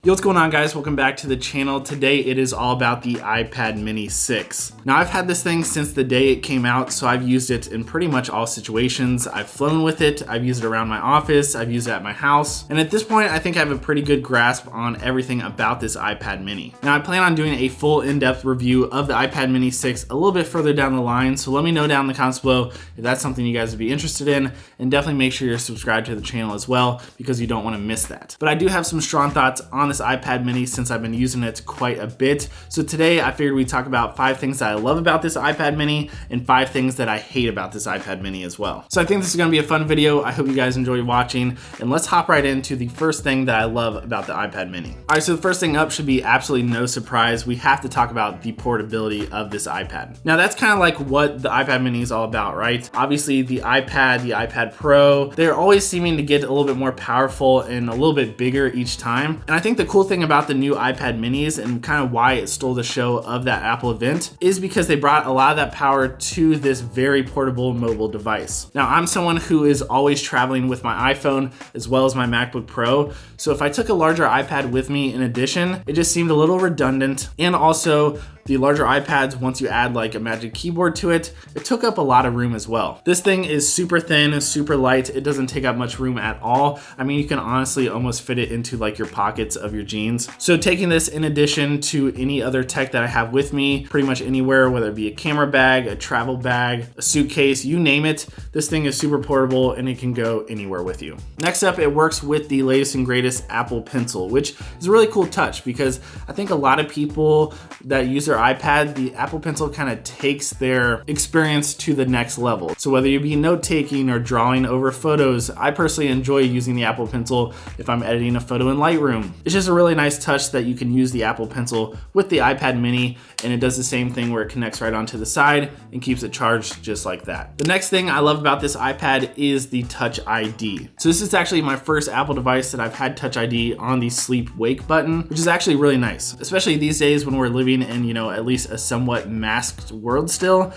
Yo, what's going on, guys? Welcome back to the channel. Today it is all about the iPad mini 6. Now, I've had this thing since the day it came out, so I've used it in pretty much all situations. I've flown with it, I've used it around my office, I've used it at my house, and at this point I think I have a pretty good grasp on everything about this iPad mini. Now, I plan on doing a full in-depth review of the iPad mini 6 a little bit further down the line, so let me know down in the comments below if that's something you guys would be interested in, and definitely make sure you're subscribed to the channel as well because you don't want to miss that. But I do have some strong thoughts on this iPad mini since I've been using it quite a bit. So today I figured we'd talk about 5 things that I love about this iPad mini and 5 things that I hate about this iPad mini as well. So I think this is gonna be a fun video. I hope you guys enjoy watching, and let's hop right into the first thing that I love about the iPad mini. All right, so the first thing up should be absolutely no surprise. We have to talk about the portability of this iPad. Now that's kind of like what the iPad mini is all about, right? Obviously the iPad Pro, they're always seeming to get a little bit more powerful and a little bit bigger each time. And I think the cool thing about the new iPad minis and kind of why it stole the show of that Apple event is because they brought a lot of that power to this very portable mobile device. Now, I'm someone who is always traveling with my iPhone as well as my MacBook Pro. So if I took a larger iPad with me in addition, it just seemed a little redundant. And also, the larger iPads, once you add like a Magic Keyboard to it, it took up a lot of room as well. This thing is super thin, super light. It doesn't take up much room at all. I mean, you can honestly almost fit it into like your pockets of your jeans. So taking this in addition to any other tech that I have with me, pretty much anywhere, whether it be a camera bag, a travel bag, a suitcase, you name it, this thing is super portable and it can go anywhere with you. Next up, it works with the latest and greatest Apple Pencil, which is a really cool touch because I think a lot of people that use their iPad, the Apple Pencil kind of takes their experience to the next level. So whether you be note-taking or drawing over photos, I personally enjoy using the Apple Pencil if I'm editing a photo in Lightroom. It's just a really nice touch that you can use the Apple Pencil with the iPad mini, and it does the same thing where it connects right onto the side and keeps it charged just like that. The next thing I love about this iPad is the Touch ID. So this is actually my first Apple device that I've had Touch ID on the sleep wake button, which is actually really nice, especially these days when we're living in, at least a somewhat masked world still.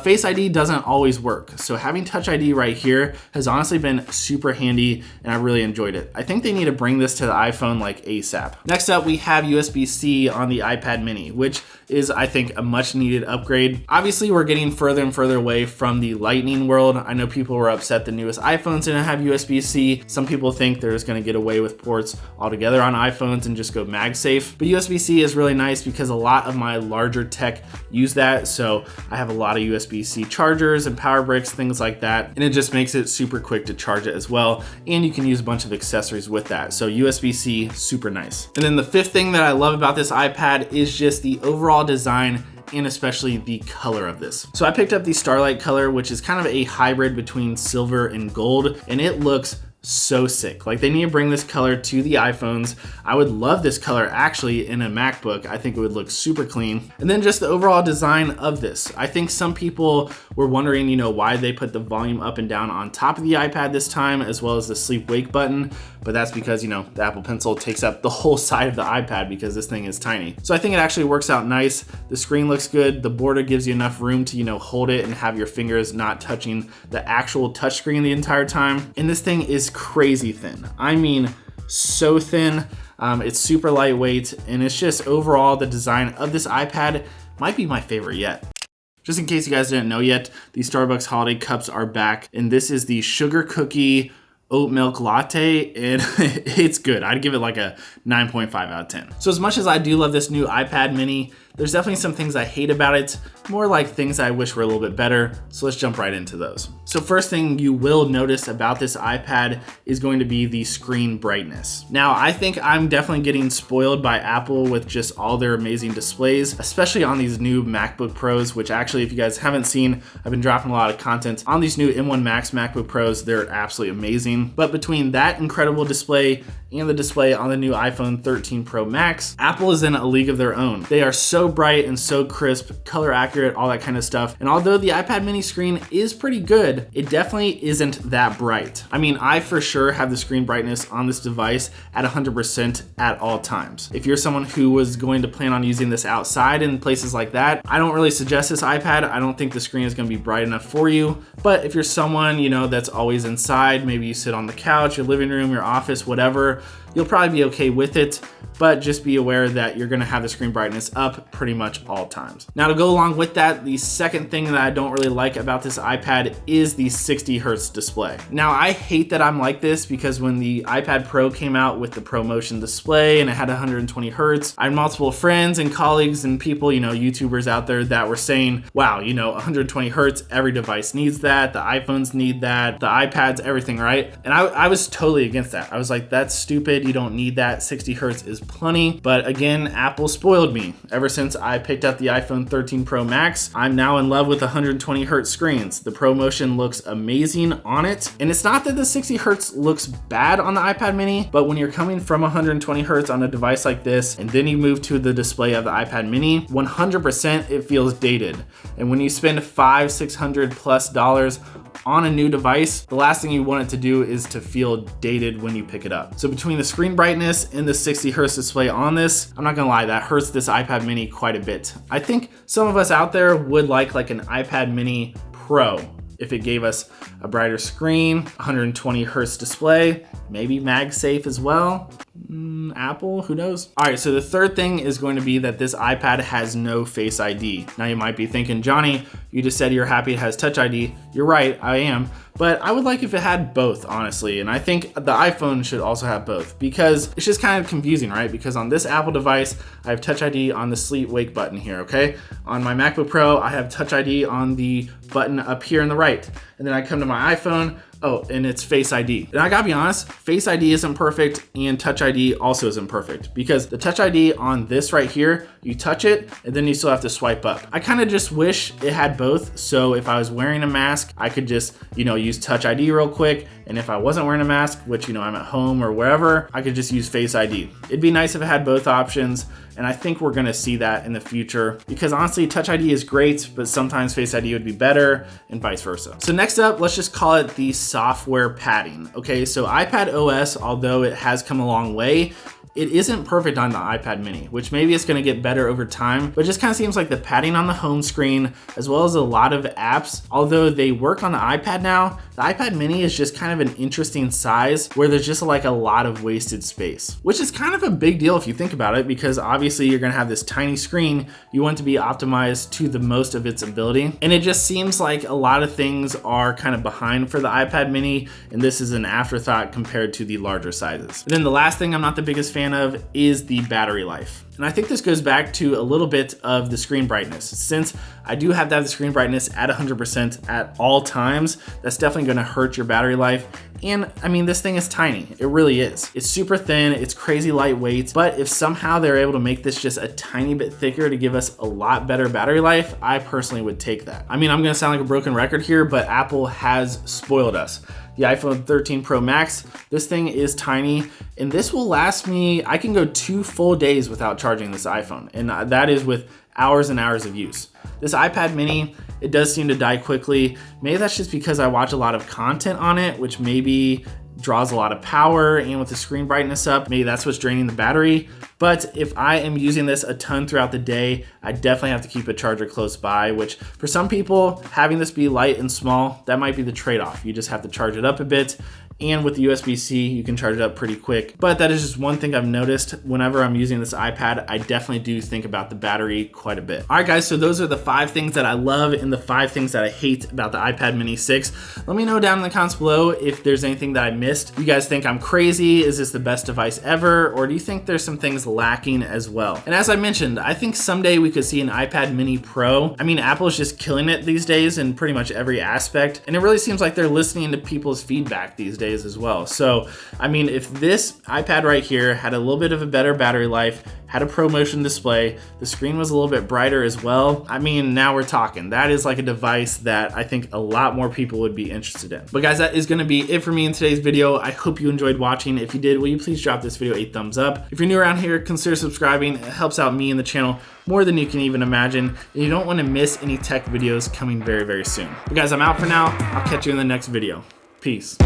Face ID doesn't always work. So having Touch ID right here has honestly been super handy and I really enjoyed it. I think they need to bring this to the iPhone like ASAP. Next up, we have USB-C on the iPad mini, which is, I think, a much needed upgrade. Obviously, we're getting further and further away from the Lightning world. I know people were upset the newest iPhones didn't have USB-C. Some people think they're just gonna get away with ports altogether on iPhones and just go MagSafe. But USB-C is really nice because a lot of my larger tech use that. So I have a lot of USB-C chargers and power bricks, things like that. And it just makes it super quick to charge it as well. And you can use a bunch of accessories with that. So USB-C, super nice. And then the fifth thing that I love about this iPad is just the overall design and especially the color of this. So I picked up the Starlight color, which is kind of a hybrid between silver and gold, and it looks so sick. Like, they need to bring this color to the iPhones. I would love this color actually in a MacBook. I think it would look super clean. And then just the overall design of this. I think some people were wondering, why they put the volume up and down on top of the iPad this time, as well as the sleep wake button. But that's because, the Apple Pencil takes up the whole side of the iPad because this thing is tiny. So I think it actually works out nice. The screen looks good. The border gives you enough room to, hold it and have your fingers not touching the actual touchscreen the entire time. And this thing is crazy thin. I mean, so thin. It's super lightweight, and it's just overall the design of this iPad might be my favorite yet. Just in case you guys didn't know yet, the Starbucks holiday cups are back, and this is the sugar cookie oat milk latte, and it's good. I'd give it like a 9.5 out of 10. So as much as I do love this new iPad mini, there's definitely some things I hate about it, more like things I wish were a little bit better. So let's jump right into those. So first thing you will notice about this iPad is going to be the screen brightness. Now, I think I'm definitely getting spoiled by Apple with just all their amazing displays, especially on these new MacBook Pros, which actually, if you guys haven't seen, I've been dropping a lot of content on these new M1 Max MacBook Pros. They're absolutely amazing. But between that incredible display and the display on the new iPhone 13 Pro Max, Apple is in a league of their own. They are so bright and so crisp, color accurate, all that kind of stuff. And although the iPad mini screen is pretty good, it definitely isn't that bright. I mean, I for sure have the screen brightness on this device at 100% at all times. If you're someone who was going to plan on using this outside in places like that, I don't really suggest this iPad. I don't think the screen is gonna be bright enough for you. But if you're someone, that's always inside, maybe you sit on the couch, your living room, your office, whatever, you'll probably be okay with it, but just be aware that you're gonna have the screen brightness up pretty much all times. Now to go along with that, the second thing that I don't really like about this iPad is the 60 Hertz display. Now I hate that I'm like this because when the iPad Pro came out with the ProMotion display and it had 120 Hertz, I had multiple friends and colleagues and people, you know, YouTubers out there that were saying, wow, you know, 120 Hertz, every device needs that, the iPhones need that, the iPads, everything, right? And I was totally against that. I was like, that's stupid, you don't need that, 60 Hertz is plenty. But again, Apple spoiled me. Ever since I picked up the iPhone 13 Pro Max, I'm now in love with 120 Hertz screens. The ProMotion looks amazing on it. And it's not that the 60 Hertz looks bad on the iPad mini, but when you're coming from 120 Hertz on a device like this, and then you move to the display of the iPad mini, 100% it feels dated. And when you spend $500-600+ on a new device, the last thing you want it to do is to feel dated when you pick it up. So between the screen brightness and the 60 Hertz display on this, I'm not gonna lie, that hurts this iPad mini quite a bit. I think some of us out there would like an iPad mini Pro if it gave us a brighter screen, 120 Hertz display, maybe MagSafe as well. Apple, who knows? All right, so the third thing is going to be that this iPad has no Face ID. Now you might be thinking, Johnny, you just said you're happy it has Touch ID. You're right, I am. But I would like if it had both, honestly. And I think the iPhone should also have both because it's just kind of confusing, right? Because on this Apple device, I have Touch ID on the sleep wake button here, okay? On my MacBook Pro, I have Touch ID on the button up here on the right. And then I come to my iPhone, oh, and it's Face ID. And I gotta be honest, Face ID isn't perfect and Touch ID also isn't perfect because the Touch ID on this right here, you touch it and then you still have to swipe up. I kind of just wish it had both. So if I was wearing a mask, I could just, you know, use Touch ID real quick. And if I wasn't wearing a mask, which, you know, I'm at home or wherever, I could just use Face ID. It'd be nice if it had both options. And I think we're gonna see that in the future because honestly, Touch ID is great, but sometimes Face ID would be better and vice versa. So next up, let's just call it the software padding. Okay, so iPad OS, although it has come a long way, it isn't perfect on the iPad mini, which maybe it's gonna get better over time, but it just kind of seems like the padding on the home screen, as well as a lot of apps, although they work on the iPad now, the iPad mini is just kind of an interesting size where there's just like a lot of wasted space, which is kind of a big deal if you think about it, because obviously you're gonna have this tiny screen, you want it to be optimized to the most of its ability. And it just seems like a lot of things are kind of behind for the iPad mini, and this is an afterthought compared to the larger sizes. And then the last thing I'm not the biggest fan of is the battery life. And I think this goes back to a little bit of the screen brightness. Since I do have to have the screen brightness at 100% at all times, that's definitely gonna hurt your battery life. And I mean, this thing is tiny, it really is. It's super thin, it's crazy lightweight, but if somehow they're able to make this just a tiny bit thicker to give us a lot better battery life, I personally would take that. I mean, I'm gonna sound like a broken record here, but Apple has spoiled us. The iPhone 13 Pro Max, this thing is tiny, and this will last me, I can go 2 full days without charging this iPhone, and that is with hours and hours of use. This iPad mini, it does seem to die quickly. Maybe that's just because I watch a lot of content on it, which maybe draws a lot of power, and with the screen brightness up, maybe that's what's draining the battery. But if I am using this a ton throughout the day, I definitely have to keep a charger close by, which for some people, having this be light and small, that might be the trade-off. You just have to charge it up a bit. And with the USB-C, you can charge it up pretty quick. But that is just one thing I've noticed whenever I'm using this iPad. I definitely do think about the battery quite a bit. All right, guys, so those are the 5 things that I love and the 5 things that I hate about the iPad mini 6. Let me know down in the comments below if there's anything that I missed. You guys think I'm crazy? Is this the best device ever? Or do you think there's some things lacking as well? And as I mentioned, I think someday we could see an iPad mini Pro. I mean, Apple's just killing it these days in pretty much every aspect. And it really seems like they're listening to people's feedback these days as well. So, I mean, if this iPad right here had a little bit of a better battery life, had a ProMotion display, the screen was a little bit brighter as well, I mean, now we're talking. That is like a device that I think a lot more people would be interested in. But guys, that is gonna be it for me in today's video. I hope you enjoyed watching. If you did, will you please drop this video a thumbs up? If you're new around here, consider subscribing. It helps out me and the channel more than you can even imagine. And you don't wanna miss any tech videos coming very, very soon. But guys, I'm out for now. I'll catch you in the next video. Peace.